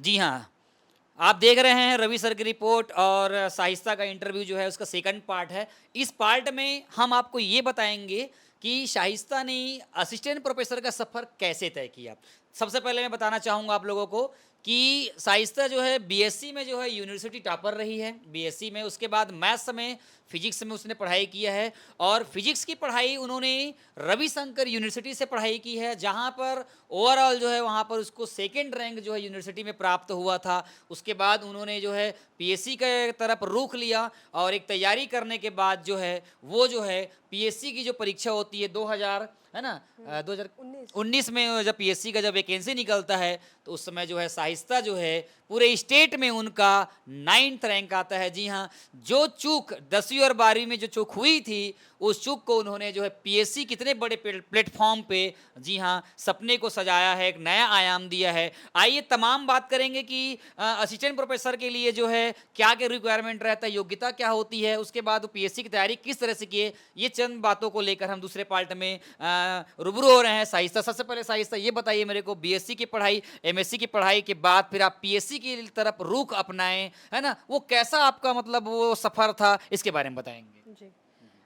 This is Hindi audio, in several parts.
जी हाँ, आप देख रहे हैं रवि सर की रिपोर्ट और शाइस्ता का इंटरव्यू जो है उसका सेकंड पार्ट है। इस पार्ट में हम आपको ये बताएँगे कि शाइस्ता ने असिस्टेंट प्रोफ़ेसर का सफ़र कैसे तय किया। सबसे पहले मैं बताना चाहूँगा आप लोगों को कि शाइस्ता जो है बीएससी में जो है यूनिवर्सिटी टॉपर रही है, बीएससी में। उसके बाद मैथ्स में, फिज़िक्स में उसने पढ़ाई किया है और फिज़िक्स की पढ़ाई उन्होंने रविशंकर यूनिवर्सिटी से पढ़ाई की है, जहाँ पर ओवरऑल जो है वहाँ पर उसको सेकंड रैंक जो है यूनिवर्सिटी में प्राप्त हुआ था। उसके बाद उन्होंने जो है पीएससी के तरफ रुख लिया और एक तैयारी करने के बाद जो है वो जो है पीएससी की जो परीक्षा होती है 2000 है ना 19। 2019 में जब पीएससी का जब वैकेंसी निकलता है तो उस समय जो है शाइस्ता जो है पूरे स्टेट में उनका 9th रैंक आता है। जी हाँ, जो चूक 10वीं और 12वीं में जो चूक हुई थी उस चूक को उन्होंने जो है पीएससी कितने बड़े प्लेटफॉर्म पे जी हाँ सपने को सजाया है, एक नया आयाम दिया है। आइए तमाम बात करेंगे कि असिस्टेंट प्रोफेसर के लिए जो है क्या-क्या रिक्वायरमेंट रहता है, योग्यता क्या होती है, उसके बाद वो पीएससी की तैयारी किस तरह से किए, ये चंद बातों को लेकर हम दूसरे पार्ट में रूबरू हो रहे हैं। शाइस्ता, सबसे पहले शाइस्ता ये बताइए मेरे को बीएससी की पढ़ाई, एमएससी की पढ़ाई के बाद फिर आप पीएससी की तरफ रुख अपनाएँ, है ना? वो कैसा आपका मतलब वो सफ़र था, इसके बारे में बताएँगे? जी।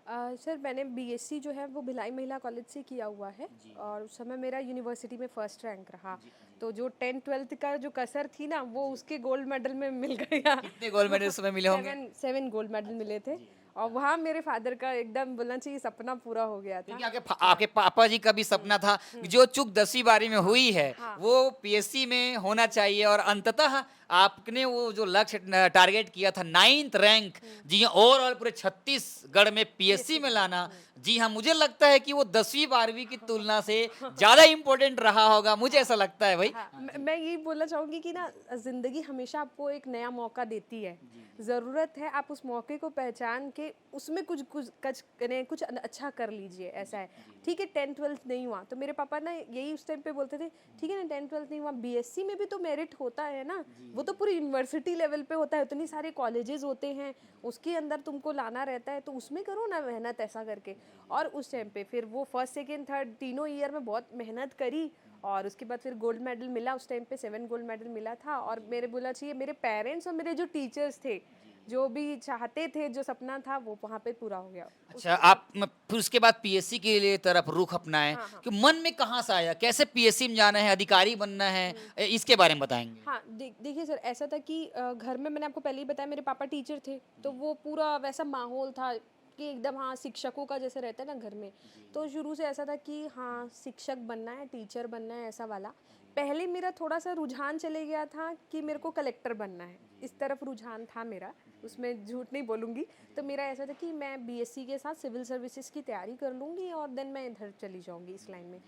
सर मैंने बीएससी जो है वो भिलाई महिला कॉलेज से किया हुआ है जी। और उस समय मेरा यूनिवर्सिटी में फर्स्ट रैंक रहा। जी, जी। तो जो 10th 12th का जो कसर थी ना वो जी। उसके गोल्ड मेडल में मिल गया। कितने गोल्ड मेडल उस समय मिले होंगे? 7 गोल्ड मेडल मिले थे जी, जी। और वहाँ मेरे फादर का एकदम बोलना चाहिए सपना पूरा हो गया था। क्योंकि आपके पापा जी का भी सपना था कि जो चूक 10वीं 12वीं में हुई है, हाँ। वो पीएससी में होना चाहिए और अंततः आपने वो जो लक्ष्य टारगेट किया था 9th रैंक, जी हाँ, ओवरऑल पूरे छत्तीसगढ़ में पीएससी पीएससी में में। लाना, जी हाँ, मुझे लगता है कि वो 10वीं 12वीं की तुलना से ज़्यादा इम्पोर्टेंट रहा होगा, मुझे ऐसा लगता है भाई। हाँ, हाँ मैं यही बोलना चाहूँगी कि ना ज़िंदगी हमेशा आपको एक नया मौका देती है। जी, जी। ज़रूरत है आप उस मौके को पहचान के उसमें कुछ कुछ कच करें, कुछ अच्छा कर लीजिए, ऐसा है। ठीक है 10th 12th नहीं हुआ, तो मेरे पापा ना यही उस टाइम पे बोलते थे, ठीक है ना 10th 12th नहीं हुआ, बीएससी में भी तो मेरिट होता है ना, वो तो पूरी यूनिवर्सिटी लेवल पे होता है, इतनी सारे कॉलेजेस होते हैं, उसके अंदर तुमको लाना रहता है, तो उसमें करो ना मेहनत ऐसा करके। और उस टाइम पे फिर वो फर्स्ट, सेकंड, थर्ड तीनों ईयर में बहुत मेहनत करी और उसके बाद फिर गोल्ड मेडल मिला। उस टाइम पे 7 गोल्ड मेडल मिला था और मेरे बोला चाहिए मेरे पेरेंट्स और मेरे जो टीचर्स थे, जो भी चाहते थे, जो सपना था वो वहाँ पे पूरा हो गया। अच्छा, आप फिर उसके बाद पीएससी के लिए तरफ रुख अपनाएँ, हाँ, हाँ। कि मन में कहाँ से आया? कैसे पीएससी में जाना है, अधिकारी बनना है? इसके बारे में बताएँगे। हाँ, देखिए सर ऐसा था कि घर में मैंने आपको पहले ही बताया मेरे पापा टीचर थे, तो वो पूरा वैसा माहौल था कि एकदम हाँ, शिक्षकों का जैसे रहता है ना घर में। तो शुरू से ऐसा था कि हाँ, शिक्षक बनना है, टीचर बनना है ऐसा वाला। पहले मेरा थोड़ा-सा रुझान चले गया था कि मेरे को कलेक्टर बनना है, इस तरफ रुझान था मेरा, उसमें झूठ नहीं बोलूँगी। तो मेरा ऐसा था कि मैं बीएससी के साथ सिविल सर्विसेज़ की तैयारी कर लूँगी और देन मैं इधर चली जाऊँगी इस लाइन में।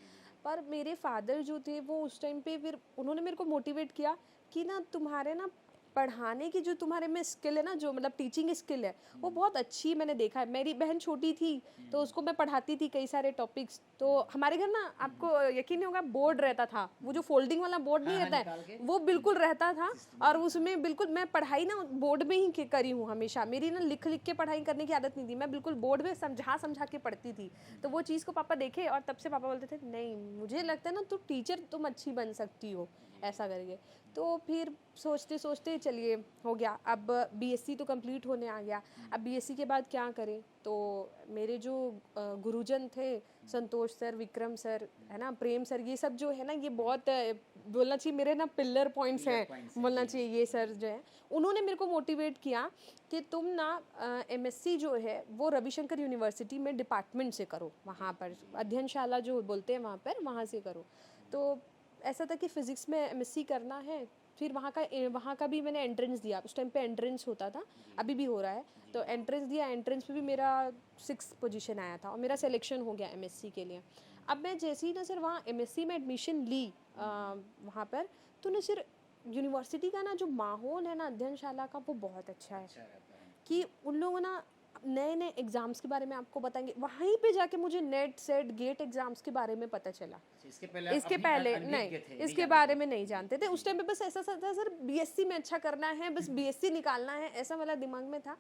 पर मेरे फादर जो थे वो उस टाइम पे फिर उन्होंने मेरे को मोटिवेट किया कि ना तुम्हारे ना पढ़ाने की जो तुम्हारे में स्किल है ना, जो मतलब टीचिंग स्किल है वो बहुत अच्छी मैंने देखा है। मेरी बहन छोटी थी तो उसको मैं पढ़ाती थी कई सारे टॉपिक्स। तो हमारे घर ना आपको यकीन नहीं होगा बोर्ड रहता था, वो जो फोल्डिंग वाला बोर्ड नहीं हाँ, हाँ, रहता निकाल है के। वो बिल्कुल रहता था। और उसमें बिल्कुल मैं पढ़ाई ना बोर्ड में ही करी हूँ हमेशा। मेरी ना लिख लिख के पढ़ाई करने की आदत नहीं थी, मैं बिल्कुल बोर्ड में समझा समझा के पढ़ती थी। तो वो चीज़ को पापा देखे और तब से पापा बोलते थे नहीं मुझे लगता है ना तू टीचर तुम अच्छी बन सकती हो ऐसा करके। तो फिर सोचते सोचते चलिए हो गया। अब बीएससी तो कंप्लीट होने आ गया। अब बीएससी के बाद क्या करें, तो मेरे जो गुरुजन थे संतोष सर, विक्रम सर, है ना, प्रेम सर, ये सब जो है ना ये बहुत बोलना चाहिए मेरे ना पिलर पॉइंट्स हैं, बोलना चाहिए। ये सर जो है उन्होंने मेरे को मोटिवेट किया कि तुम ना एमएससी जो है वो रविशंकर यूनिवर्सिटी में डिपार्टमेंट से करो, वहाँ पर अध्ययनशाला जो बोलते हैं वहाँ पर, वहाँ से करो। तो ऐसा था कि फिज़िक्स में एमएससी करना है। फिर वहाँ का भी मैंने एंट्रेंस दिया। उस टाइम पे एंट्रेंस होता था, अभी भी हो रहा है। तो एंट्रेंस दिया, एंट्रेंस पे भी मेरा 6th पोजीशन आया था और मेरा सिलेक्शन हो गया एमएससी के लिए। अब मैं जैसे ही ना सर वहाँ एमएससी में एडमिशन ली वहाँ पर, तो ना सर यूनिवर्सिटी का ना जो माहौल है ना अध्ययनशाला का वो बहुत अच्छा है कि उन लोगों ना नए नए एग्ज़ाम्स के बारे में आपको बताएंगे। वहीं पे जाके मुझे नेट सेट गेट एग्ज़ाम्स के बारे में पता चला। इसके पहले नहीं, इसके बारे में नहीं जानते थे। उस टाइम पे बस ऐसा सा था सर बीएससी में अच्छा करना है, बस बीएससी निकालना है, ऐसा वाला दिमाग में था।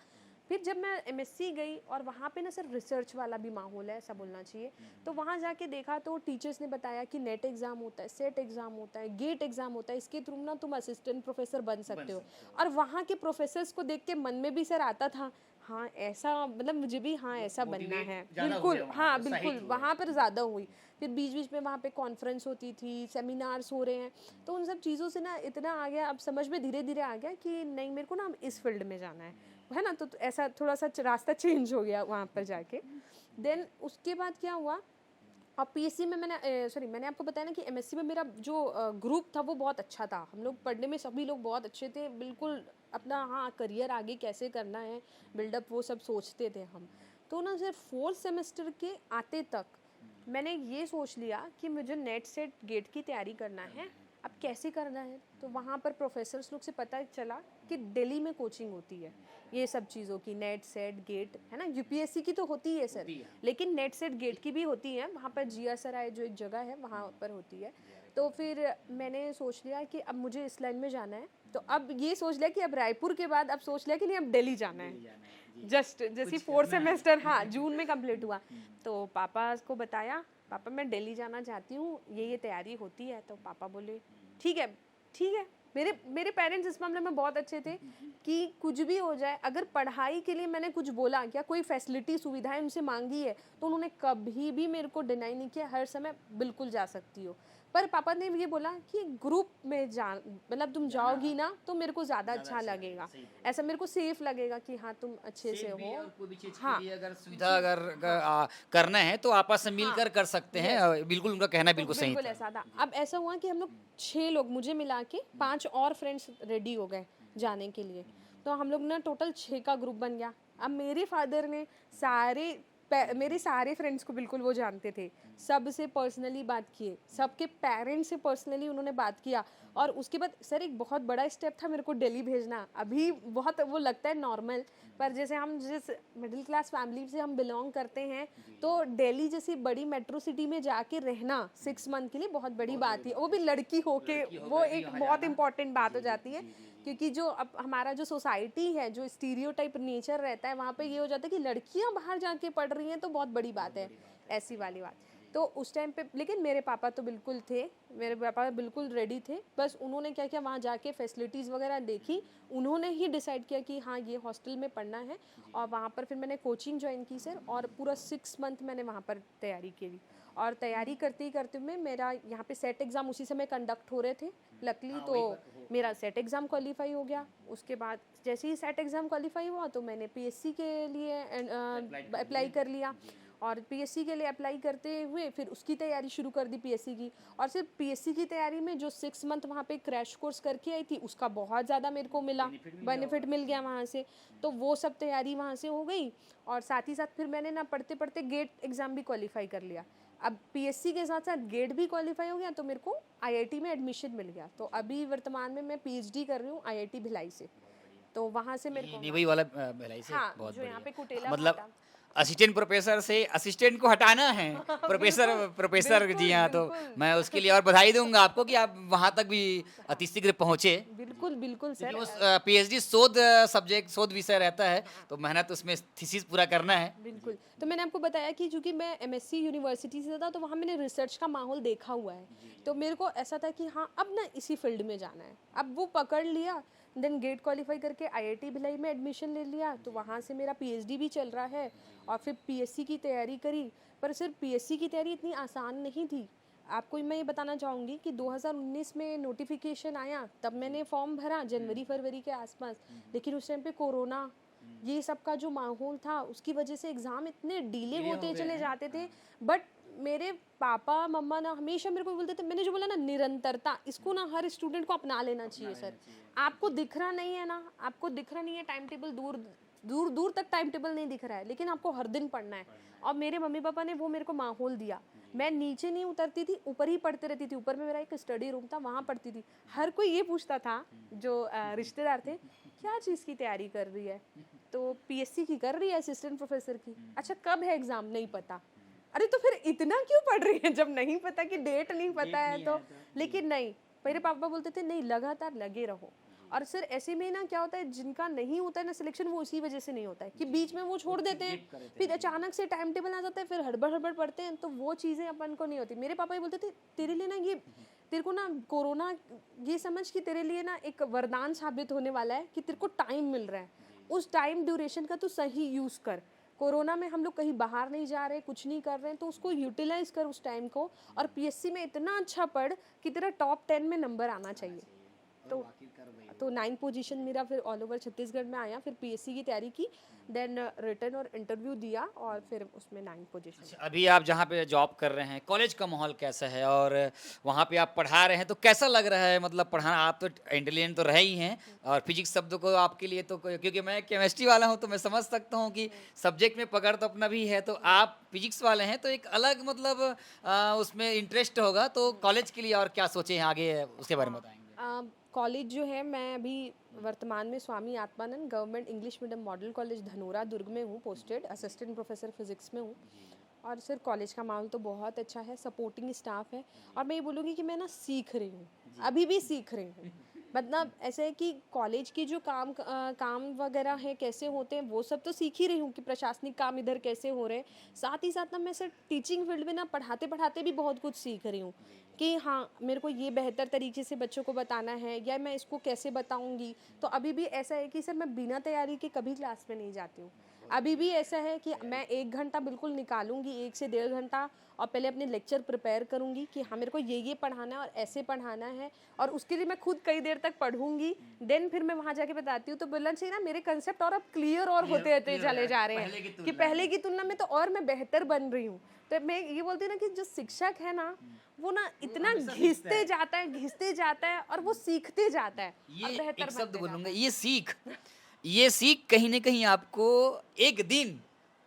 फिर जब मैं एमएससी गई और वहाँ पे ना सर रिसर्च वाला भी माहौल है, ऐसा बोलना चाहिए। तो वहाँ जाके देखा तो टीचर्स ने बताया कि नेट एग्ज़ाम होता है, सेट एग्ज़ाम होता है, गेट एग्ज़ाम होता है, इसके थ्रू ना तुम असिस्टेंट प्रोफेसर बन सकते हो। और वहाँ के प्रोफेसर्स को देख के मन में भी सर आता था, हाँ ऐसा मतलब मुझे भी हाँ ऐसा बनना है, बिल्कुल हाँ बिल्कुल वहाँ पर ज़्यादा हुई। फिर बीच बीच में वहाँ पे कॉन्फ्रेंस होती थी, सेमिनार्स हो रहे हैं, तो उन सब चीज़ों से ना इतना आ गया, अब समझ में धीरे धीरे आ गया कि नहीं मेरे को ना अब इस फील्ड में जाना है ना। तो ऐसा थोड़ा सा रास्ता चेंज हो गया वहाँ पर जाके। देन उसके बाद क्या हुआ, और पीएससी में मैंने आपको बताया ना कि एमएससी में मेरा जो ग्रुप था वो बहुत अच्छा था, हम लोग पढ़ने में सभी लोग बहुत अच्छे थे, बिल्कुल अपना हाँ करियर आगे कैसे करना है बिल्डअप वो सब सोचते थे हम। तो ना सर 4th सेमेस्टर के आते तक मैंने ये सोच लिया कि मुझे नेट सेट गेट की तैयारी करना है। अब कैसे करना है, तो वहाँ पर प्रोफेसर्स लोग से पता चला कि दिल्ली में कोचिंग होती है ये सब चीज़ों की, नेट सेट गेट है ना, यूपीएससी की तो होती है सर, लेकिन नेट सेट गेट की भी होती है, वहाँ पर जिया सराय जो एक जगह है वहाँ पर होती है। तो फिर मैंने सोच लिया कि अब मुझे इस लाइन में जाना है। तो अब ये सोच लिया कि अब रायपुर के बाद अब सोच लिया कि नहीं अब दिल्ली जाना है। जस्ट जैसे 4th सेमेस्टर हाँ जून में कंप्लीट हुआ, तो पापा को बताया, पापा मैं दिल्ली जाना चाहती हूँ, ये तैयारी होती है। तो पापा बोले ठीक है ठीक है। मेरे मेरे पेरेंट्स इस मामले में बहुत अच्छे थे कि कुछ भी हो जाए, अगर पढ़ाई के लिए मैंने कुछ बोला या कोई फैसिलिटी सुविधाएं उनसे मांगी है तो उन्होंने कभी भी मेरे को डिनाई नहीं किया, हर समय बिल्कुल जा सकती हो। पर पापा ने ये बोला कि ग्रुप में जा मतलब तुम जाओगी ना तो मेरे को ज़्यादा अच्छा लगेगा, ऐसा मेरे को सेफ लगेगा कि हाँ तुम अच्छे से हो। कोई भी चीज हाँ के लिए अगर सुविधा अगर करना है तो आपस में मिलकर कर सकते हैं। बिल्कुल उनका कहना तो बिल्कुल सही बिल्कुल था। ऐसा था। अब ऐसा हुआ कि हम लोग 6 लोग, मुझे मिला के 5 और फ्रेंड्स रेडी हो गए जाने के लिए। तो हम लोग ना टोटल 6 का ग्रुप बन गया। अब मेरे फादर ने मेरे सारे फ्रेंड्स को बिल्कुल वो जानते थे, सबसे पर्सनली बात किए, सबके पेरेंट्स से पर्सनली उन्होंने बात किया। और उसके बाद सर एक बहुत बड़ा स्टेप था मेरे को दिल्ली भेजना। अभी बहुत वो लगता है नॉर्मल, पर जैसे हम जिस मिडिल क्लास फैमिली से हम बिलोंग करते हैं तो दिल्ली जैसी बड़ी मेट्रो सिटी में जाके रहना 6 मंथ के लिए बहुत बड़ी बात है, वो भी लड़की होके, वो एक बहुत इंपॉर्टेंट बात हो जाती है। क्योंकि जो अब हमारा जो सोसाइटी है, जो स्टीरियोटाइप नेचर रहता है, वहाँ पे ये हो जाता है कि लड़कियाँ बाहर जाके पढ़ रही हैं तो बहुत बड़ी बात है, ऐसी वाली बात। तो उस टाइम पे लेकिन मेरे पापा तो बिल्कुल थे, मेरे पापा बिल्कुल रेडी थे। बस उन्होंने क्या किया, वहाँ जाके फैसिलिटीज़ वगैरह देखी, उन्होंने ही डिसाइड किया कि हाँ ये हॉस्टल में पढ़ना है। और वहाँ पर फिर मैंने कोचिंग ज्वाइन की सर, और पूरा 6 मंथ मैंने वहाँ पर तैयारी की। और तैयारी करते ही करते में मेरा यहाँ पे सेट एग्ज़ाम उसी समय कंडक्ट हो रहे थे लकली, तो मेरा सेट एग्ज़ाम क्वालिफाई हो गया। उसके बाद जैसे ही सेट एग्ज़ाम क्वालिफाई हुआ तो मैंने पीएससी के लिए अप्लाई कर लिया। और पीएससी के लिए अप्लाई करते हुए फिर उसकी तैयारी शुरू कर दी पीएससी की। और सिर्फ पीएससी की तैयारी में जो 6 मंथ वहाँ पे क्रैश कोर्स करके आई थी उसका बहुत ज़्यादा मेरे को मिला, बेनिफिट मिल गया वहाँ से। तो वो सब तैयारी वहाँ से हो गई। और साथ ही साथ फिर मैंने ना पढ़ते पढ़ते गेट एग्ज़ाम भी क्वालिफाई कर लिया। अब पीएससी के साथ साथ गेट भी क्वालिफाई हो गया तो मेरे को आईआईटी में एडमिशन मिल गया। तो अभी वर्तमान में मैं पीएचडी कर रही हूँ आईआईटी भिलाई से। तो वहाँ से मेरे को निवई वाला भिलाई से हाँ बहुत जो यहाँ पे बढ़िया। कुटेला मतलब भाटा। असिस्टेंट प्रोफेसर से असिस्टेंट को हटाना है, प्रोफेसर प्रोफेसर जी बिल्कुल हाँ। तो बिल्कुल मैं उसके लिए और बधाई दूंगा आपको कि आप वहां तक भी अति शीघ्र पहुंचे। बिल्कुल बिल्कुल क्योंकि सर। वो पीएचडी शोध सब्जेक्ट शोध विषय रहता है, तो मेहनत उसमें थीसिस पूरा करना है। बिल्कुल। तो मैंने आपको बताया कि चूंकि मैं एमएससी यूनिवर्सिटी से था तो वहाँ मैंने रिसर्च का माहौल देखा हुआ है। तो मेरे को ऐसा था कि हाँ अब ना इसी फील्ड में जाना है, अब वो पकड़ लिया। देन गेट क्वालिफाई करके आईआईटी भिलाई में एडमिशन ले लिया, तो वहाँ से मेरा पीएचडी भी चल रहा है। और फिर पीएससी की तैयारी करी, पर सिर्फ पीएससी की तैयारी इतनी आसान नहीं थी। आपको मैं ये बताना चाहूँगी कि 2019 में नोटिफिकेशन आया, तब मैंने फॉर्म भरा जनवरी फरवरी के आसपास। लेकिन उस टाइम पे कोरोना ये सब का जो माहौल था उसकी वजह से एग्ज़ाम इतने डिले होते चले जाते थे। बट मेरे पापा मम्मा ना हमेशा मेरे को बोलते थे, मैंने जो बोला ना निरंतरता, इसको ना हर स्टूडेंट को अपना लेना चाहिए सर। आपको दिख रहा नहीं है ना, आपको दिख रहा नहीं है टाइम टेबल, दूर दूर दूर तक टाइम टेबल नहीं दिख रहा है, लेकिन आपको हर दिन पढ़ना है। और मेरे मम्मी पापा ने वो मेरे को माहौल दिया। मैं नीचे नहीं उतरती थी, ऊपर ही पढ़ते रहती थी। ऊपर में मेरा एक स्टडी रूम था, वहाँ पढ़ती थी। हर कोई ये पूछता था, जो रिश्तेदार थे, क्या चीज़ की तैयारी कर रही है? तो पीएससी की कर रही है, असिस्टेंट प्रोफेसर की। अच्छा कब है एग्ज़ाम? नहीं पता। अरे तो फिर इतना क्यों पढ़ रही है जब नहीं पता, कि डेट नहीं पता है तो। लेकिन नहीं, मेरे पापा बोलते थे नहीं लगातार लगे रहो। और सर ऐसे में ना क्या होता है, जिनका नहीं होता है ना सिलेक्शन, वो उसी वजह से नहीं होता है कि बीच में वो छोड़ देते हैं, फिर अचानक से टाइम टेबल आ जाता है, फिर हड़बड़ हड़बड़ पड़ते हैं, तो वो चीज़ें अपन को नहीं होती। मेरे पापा ही बोलते थे, तेरे लिए ना ये, तेरे को ना कोरोना, ये समझ कि तेरे लिए ना एक वरदान साबित होने वाला है कि तेरे को टाइम मिल रहा है, उस टाइम ड्यूरेशन का तू सही यूज़ कर। कोरोना में हम लोग कहीं बाहर नहीं जा रहे, कुछ नहीं कर रहे हैं, तो उसको यूटिलाइज कर उस टाइम को, और पीएससी में इतना अच्छा पढ़ कि तेरा टॉप 10 में नंबर आना चाहिए। तो 9 पोजीशन मेरा फिर ऑल ओवर छत्तीसगढ़ में आया, फिर पीएससी की तैयारी की, देन रिटर्न और इंटरव्यू दिया, और फिर उसमें 9 पोजीशन। अच्छा, अभी आप जहाँ पे जॉब कर रहे हैं, कॉलेज का माहौल कैसा है और वहाँ पे आप पढ़ा रहे हैं तो कैसा लग रहा है? मतलब पढ़ाना, आप तो इंटेलिजेंट तो रहे ही हैं और फिजिक्स शब्द को आपके लिए तो क्योंकि मैं केमिस्ट्री वाला हूँ तो मैं समझ सकता हूँ कि सब्जेक्ट में पकड़ तो अपना भी है, तो आप फिजिक्स वाले हैं तो एक अलग मतलब उसमें इंटरेस्ट होगा, तो कॉलेज के लिए और क्या सोचे हैं आगे, उसके बारे में बताएंगे? कॉलेज जो है, मैं अभी वर्तमान में Swami Atmanand government English medium model college Dhanora Durg में हूँ, पोस्टेड असिस्टेंट प्रोफेसर फिजिक्स में हूँ। और सर कॉलेज का माहौल तो बहुत अच्छा है, सपोर्टिंग स्टाफ है, और मैं ये बोलूँगी कि मैं ना सीख रही हूँ, अभी भी सीख रही हूँ। मतलब ऐसे है कि कॉलेज की जो काम वगैरह है कैसे होते हैं वो सब तो सीख ही रही हूँ कि प्रशासनिक काम इधर कैसे हो रहे हैं, साथ ही साथ ना मैं सर टीचिंग फील्ड में ना पढ़ाते पढ़ाते भी बहुत कुछ सीख रही हूँ कि हाँ, मेरे को ये बेहतर तरीके से बच्चों को बताना है, या मैं इसको कैसे बताऊंगी। तो अभी भी ऐसा है कि सर मैं बिना तैयारी के कभी क्लास में नहीं जाती हूँ। अभी भी ऐसा है कि मैं 1 घंटा बिल्कुल निकालूंगी, 1 से 1.5 घंटा, और पहले अपने लेक्चर प्रिपेयर करूंगी कि हाँ मेरे को ये पढ़ाना है और ऐसे पढ़ाना है, और उसके लिए मैं खुद कई देर तक पढ़ूंगी, देन फिर मैं वहाँ जाके बताती हूँ। तो बोलना चाहिए ना, मेरे कंसेप्ट और अब क्लियर और होते होते चले जा रहे हैं कि पहले की तुलना में तो और मैं बेहतर बन रही हूँ। तो मैं ये बोलती हूँ ना कि जो शिक्षक है ना, वो ना इतना घिसते जाता है और वो सीखते जाता है और ये बेहतर एक शब्द बनते बोलूंगा, जाता है। ये सीख कहीं न कहीं आपको एक दिन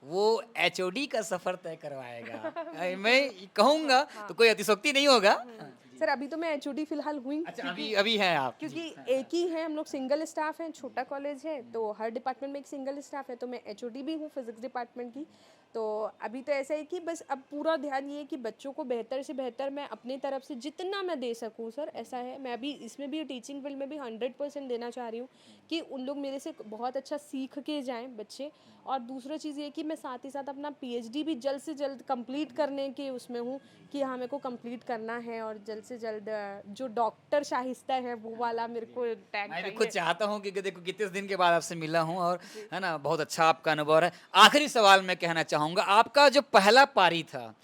वो एचओडी का सफ़र तय करवाएगा। मैं कहूँगा तो कोई अतिशयोक्ति नहीं होगा। हाँ, सर अभी तो मैं एचओडी फिलहाल हुई, अच्छा, क्योंकि अभी हैं आप। क्योंकि जी। एक ही है, हम लोग सिंगल स्टाफ हैं, छोटा कॉलेज है, तो हर डिपार्टमेंट में एक सिंगल स्टाफ है, तो मैं एचओडी भी हूँ फिजिक्स डिपार्टमेंट की। तो अभी तो ऐसा है कि बस अब पूरा ध्यान ये है कि बच्चों को बेहतर से बेहतर मैं अपनी तरफ से जितना मैं दे सकूँ सर, ऐसा है। मैं अभी इसमें भी टीचिंग फील्ड में भी 100% देना चाह रही हूँ कि उन लोग मेरे से बहुत अच्छा सीख के जाएँ बच्चे। और दूसरा चीज़ ये कि मैं साथ ही साथ अपना पीएचडी भी जल्द से जल्द कंप्लीट करने के उसमें हूँ कि हाँ मेरे को कंप्लीट करना है, और जल्द से जल्द जो डॉक्टर शाहिस्ता है वो वाला मेरे को टैग मैं भी चाहिए। खुद चाहता हूँ कि देखो कितने दिन के बाद आपसे मिला हूँ और है ना, बहुत अच्छा आपका अनुभव है। आखिरी सवाल मैं कहना चाहूँगा, आपका जो पहला पारी था,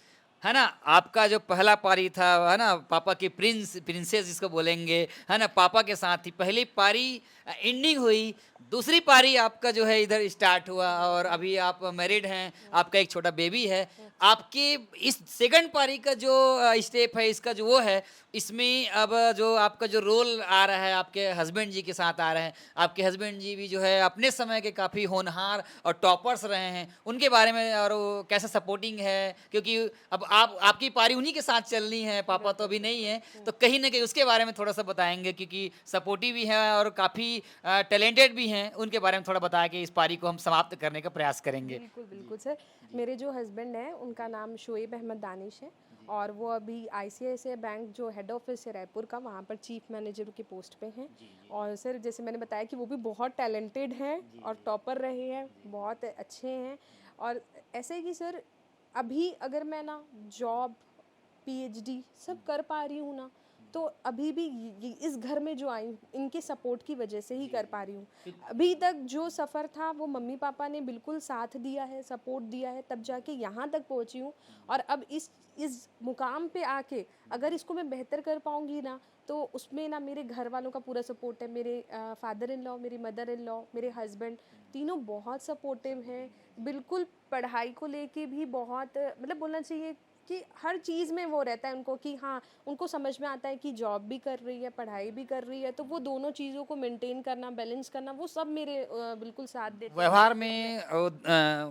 है ना, आपका जो पहला पारी था, है ना, पापा की प्रिंसेस जिसको बोलेंगे, है ना, पापा के साथ ही पहली पारी एंडिंग हुई, दूसरी पारी आपका जो है इधर स्टार्ट हुआ और अभी आप मैरिड हैं, आपका एक छोटा बेबी है। आपके इस सेकंड पारी का जो स्टेप है, इसका जो वो है, इसमें अब जो आपका जो रोल आ रहा है आपके हस्बैंड जी के साथ आ रहे हैं, आपके हस्बैंड जी भी जो है अपने समय के काफ़ी होनहार और टॉपर्स रहे हैं, उनके बारे में और वो कैसा सपोर्टिंग है? क्योंकि अब आपकी पारी उन्हीं के साथ चलनी है, पापा तो अभी नहीं हैं, तो कहीं न कहीं उसके बारे में थोड़ा-सा बताएँगे क्योंकि सपोर्टिव भी हैं और काफ़ी टैलेंटेड भी हैं, उनके बारे में थोड़ा बताया कि इस पारी को हम समाप्त करने का प्रयास करेंगे। बिल्कुल बिल्कुल सर, मेरे जो हस्बैंड हैं उनका नाम शोएब अहमद दानिश है, और वो अभी आईसीआईसीआई बैंक जो हेड ऑफिस है रायपुर का, वहाँ पर चीफ मैनेजर की पोस्ट पे हैं। और सर जैसे मैंने बताया कि वो भी बहुत टैलेंटेड हैं और टॉपर रहे हैं, बहुत अच्छे हैं। और ऐसे ही कि सर अभी अगर मैं ना जॉब, पीएचडी सब कर पा रही हूँ ना, तो अभी भी इस घर में जो आई हूँ इनके सपोर्ट की वजह से ही कर पा रही हूँ। अभी तक जो सफ़र था वो मम्मी पापा ने बिल्कुल साथ दिया है, सपोर्ट दिया है, तब जाके यहाँ तक पहुँची हूँ। और अब इस मुकाम पे आके अगर इसको मैं बेहतर कर पाऊँगी ना, तो उसमें ना मेरे घर वालों का पूरा सपोर्ट है। मेरे फादर इन लॉ, मेरी मदर इन लॉ, मेरे हस्बैंड, तीनों बहुत सपोर्टिव हैं। बिल्कुल पढ़ाई को लेके भी बहुत, मतलब बोलना चाहिए कि हर चीज़ में वो रहता है उनको कि हाँ, उनको समझ में आता है कि जॉब भी कर रही है, पढ़ाई भी कर रही है, तो वो दोनों चीज़ों को मेंटेन करना, बैलेंस करना, वो सब मेरे बिल्कुल साथ देते हैं।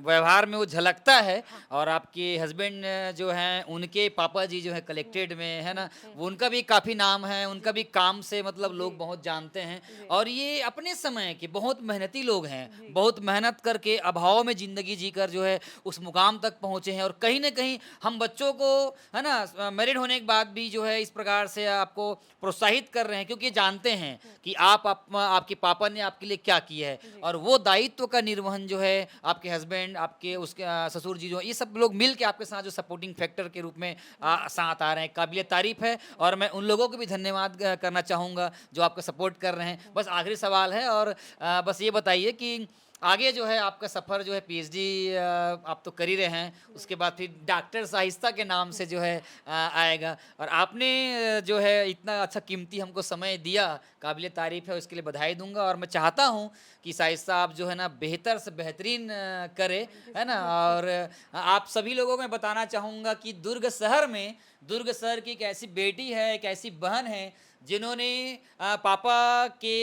व्यवहार में वो झलकता है और आपके हस्बैंड जो हैं उनके पापा जी जो है कलेक्टेड में है ना, वो उनका भी काफ़ी नाम है, उनका भी काम से मतलब लोग बहुत जानते हैं और ये अपने समय के बहुत मेहनती लोग हैं, बहुत मेहनत करके अभाव में ज़िंदगी जीकर जो है उस मुकाम तक पहुँचे हैं और कहीं न कहीं हम बच्चों बच्चों को, है ना, मैरिड होने के बाद भी जो है इस प्रकार से आपको प्रोत्साहित कर रहे हैं, क्योंकि जानते हैं कि आपके पापा ने आपके लिए क्या किया है, जी। और वो दायित्व का निर्वहन जो है आपके हस्बैंड, आपके उसके ससुर जी, जो ये सब लोग मिल के आपके साथ जो सपोर्टिंग फैक्टर के रूप में साथ आ रहे हैं, काबिल तारीफ है। और मैं उन लोगों को भी धन्यवाद करना चाहूँगा जो आपका सपोर्ट कर रहे हैं। बस आखिरी सवाल है, और बस ये बताइए कि आगे जो है आपका सफ़र जो है पीएचडी आप तो कर ही रहे हैं, उसके बाद फिर डॉक्टर शाइस्ता के नाम से जो है आएगा, और आपने जो है इतना अच्छा कीमती हमको समय दिया, काबिल तारीफ़ है, उसके लिए बधाई दूंगा। और मैं चाहता हूँ कि शाइस्ता आप जो है ना बेहतर से बेहतरीन करें, है ना। और आप सभी लोगों को मैं बताना चाहूँगा कि दुर्ग शहर की एक ऐसी बेटी है, एक ऐसी बहन है, जिन्होंने पापा के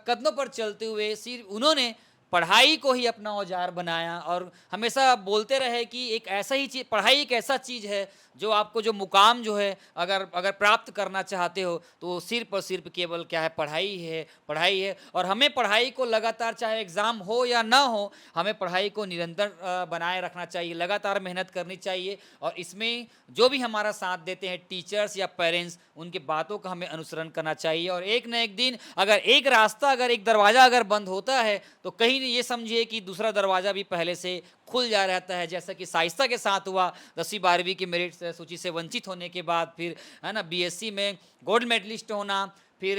कदमों पर चलते हुए सिर्फ उन्होंने पढ़ाई को ही अपना औजार बनाया, और हमेशा बोलते रहे कि एक ऐसा ही चीज़, पढ़ाई एक ऐसा चीज़ है जो आपको जो मुकाम जो है अगर अगर प्राप्त करना चाहते हो तो सिर्फ और सिर्फ केवल क्या है, पढ़ाई है। और हमें पढ़ाई को लगातार, चाहे एग्ज़ाम हो या ना हो, हमें पढ़ाई को निरंतर बनाए रखना चाहिए, लगातार मेहनत करनी चाहिए। और इसमें जो भी हमारा साथ देते हैं टीचर्स या पेरेंट्स, उनके बातों का हमें अनुसरण करना चाहिए। और एक न एक दिन अगर एक दरवाज़ा अगर बंद होता है तो कहीं नहीं, ये समझिए कि दूसरा दरवाज़ा भी पहले से खुल जा रहता है, जैसा कि शाइस्ता के साथ हुआ। 10वीं 12वीं की मेरिट सूची से वंचित होने के बाद फिर, है ना, बीएससी में गोल्ड मेडलिस्ट होना, फिर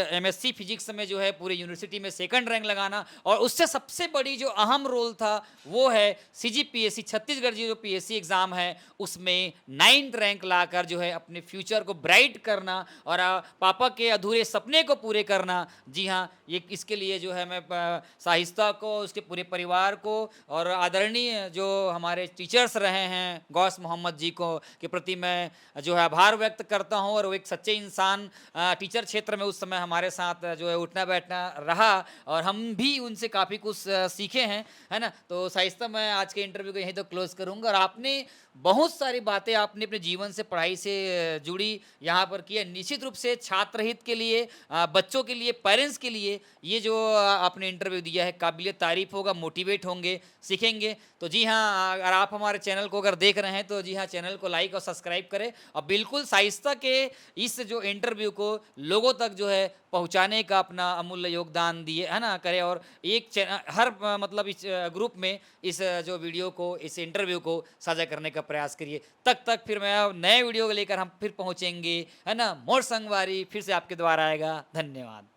एमएससी फिजिक्स में जो है पूरे यूनिवर्सिटी में सेकंड रैंक लगाना, और उससे सबसे बड़ी जो अहम रोल था वो है सीजीपीएससी, छत्तीसगढ़ जी जो पीएससी एग्ज़ाम है उसमें 9th रैंक लाकर जो है अपने फ्यूचर को ब्राइट करना और पापा के अधूरे सपने को पूरे करना। जी हाँ, ये इसके लिए जो है मैं शाइस्ता को, उसके पूरे परिवार को, और आदरणीय जो हमारे टीचर्स रहे हैं गौस मोहम्मद जी को के प्रति मैं जो है आभार व्यक्त करता हूँ। और वो एक सच्चे इंसान टीचर क्षेत्र में उस समय हमारे साथ जो है उठना बैठना रहा, और हम भी उनसे काफ़ी कुछ सीखे हैं, है ना। तो शाइस्ता, मैं आज के इंटरव्यू को यहीं तो क्लोज करूँगा। और आपने बहुत सारी बातें आपने अपने जीवन से, पढ़ाई से जुड़ी यहाँ पर की है। निश्चित रूप से छात्र हित के लिए, बच्चों के लिए, पेरेंट्स के लिए ये जो आपने इंटरव्यू दिया है काबिल तारीफ़ होगा, मोटिवेट होंगे, सीखेंगे। तो जी हाँ, अगर आप हमारे चैनल को अगर देख रहे हैं तो जी हाँ, चैनल को लाइक और सब्सक्राइब करें, और बिल्कुल शाइस्ता के इस जो इंटरव्यू को लोगों तक जो है पहुंचाने का अपना अमूल्य योगदान दिए, है ना, करें। और एक हर मतलब इस ग्रुप में इस जो वीडियो को, इस इंटरव्यू को साझा करने का प्रयास करिए। तक फिर मैं नए वीडियो को लेकर हम फिर पहुंचेंगे, है ना। मोर संगवारी फिर से आपके द्वारा आएगा। धन्यवाद।